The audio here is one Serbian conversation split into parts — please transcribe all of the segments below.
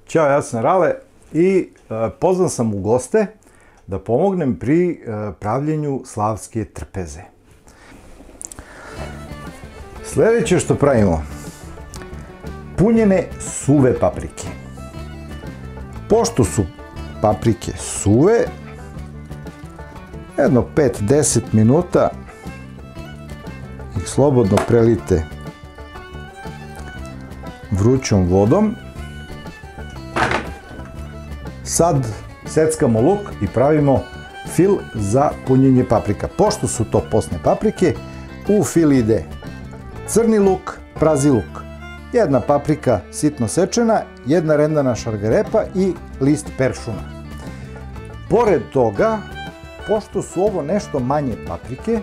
Ćao, ja sam Rale i pozvan sam u goste da pomognem pri pravljenju slavske trpeze. Sljedeće što pravimo, punjene suve paprike. Pošto su paprike suve, jedno 5-10 minuta ih slobodno prelijte vrućom vodom. Sad seckamo luk i pravimo fil za punjenje paprika. Pošto su to posne paprike, u fil ide crni luk, prazi luk, jedna paprika sitno sečena, jedna rendana šargarepa i list peršuna. Pored toga, pošto su ovo nešto manje paprike,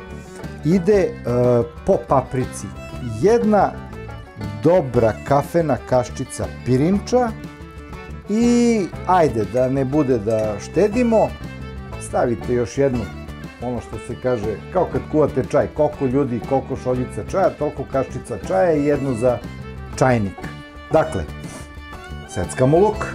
ide po paprici jedna dobra kafena kaščica pirinča i ajde da ne bude da štedimo, stavite još jednu, ono što se kaže, kao kad kuvate čaj, koliko ljudi, koliko šoljica čaja, toliko kaščica čaja i jednu za čajnik. Dakle, seckamo luk.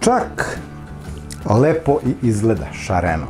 Čak lepo i izgleda, šareno.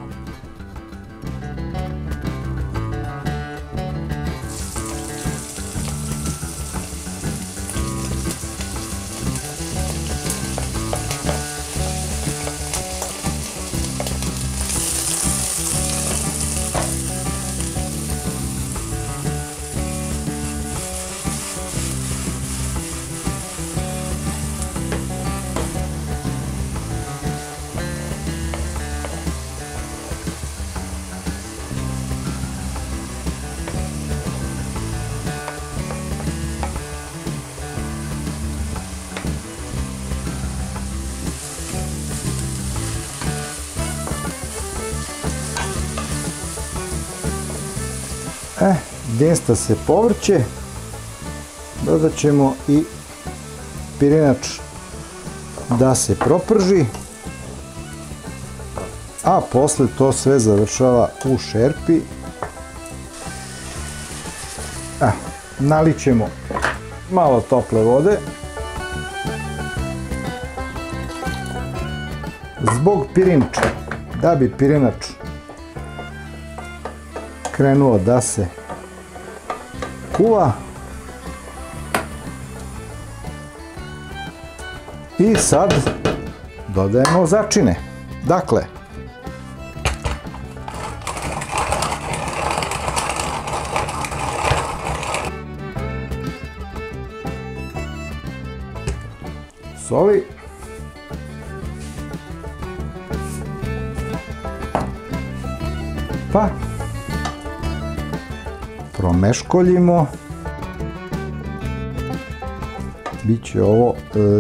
Dinsta se povrće, dodat ćemo i pirinač da se proprži, a posle to sve završava u šerpi. Nalit ćemo malo tople vode. Zbog pirinča, da bi pirinač krenuo da se kuva, i sad dodajemo začine. Dakle, soli, pa promeškoljimo. Biće ovo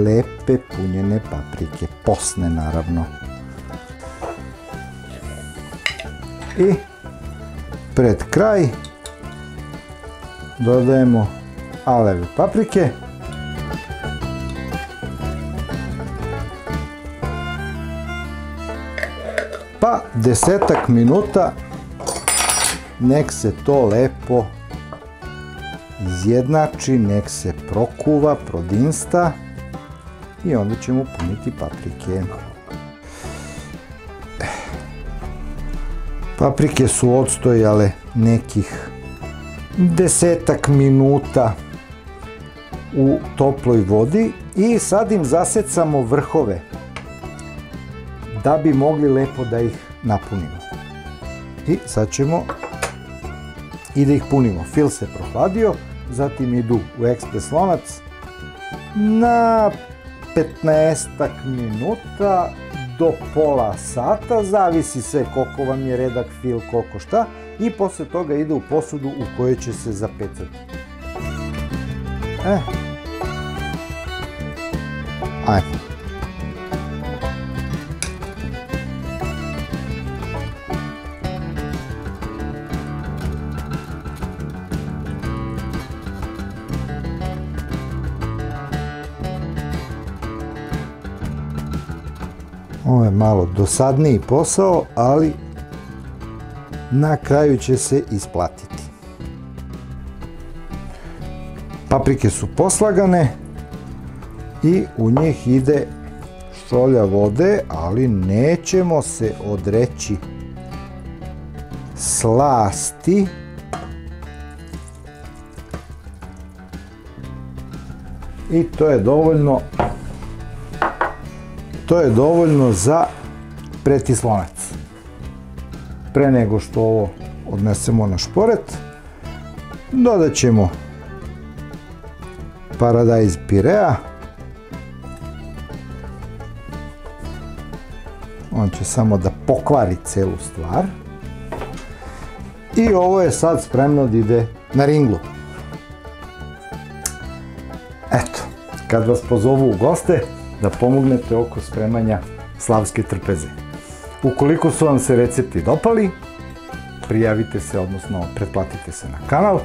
lepe punjene paprike, posne naravno. I pred kraj dodajemo aleve paprike. Pa 10-ak minuta nek se to lepo izjednači, nek se prokuva, prodinsta i onda ćemo puniti paprike. Paprike su odstojale nekih 10-ak minuta u toploj vodi i sad im zasecamo vrhove da bi mogli lepo da ih napunimo. I sad ćemo i da ih punimo. Fil se prohladio, zatim idu u ekspres lonac na 15-ak minuta do pola sata, zavisi sve koliko vam je redak fil, koliko šta, i posle toga ide u posudu u kojoj će se zapecati. Ajmo. Ovo je malo dosadniji posao, ali na kraju će se isplatiti. Paprike su poslagane i u njih ide šolja vode, ali nećemo se odreći slasti. I to je dovoljno za pretislonac. Pre nego što ovo odnesemo na šporet, dodat ćemo paradajz pirea. On će samo da pokvari celu stvar. I ovo je sad spremno da ide na ringlu. Eto, kad vas pozovu u goste, da pomognete oko spremanja slavske trpeze. Ukoliko su vam se recepti dopali, prijavite se, odnosno pretplatite se na kanal,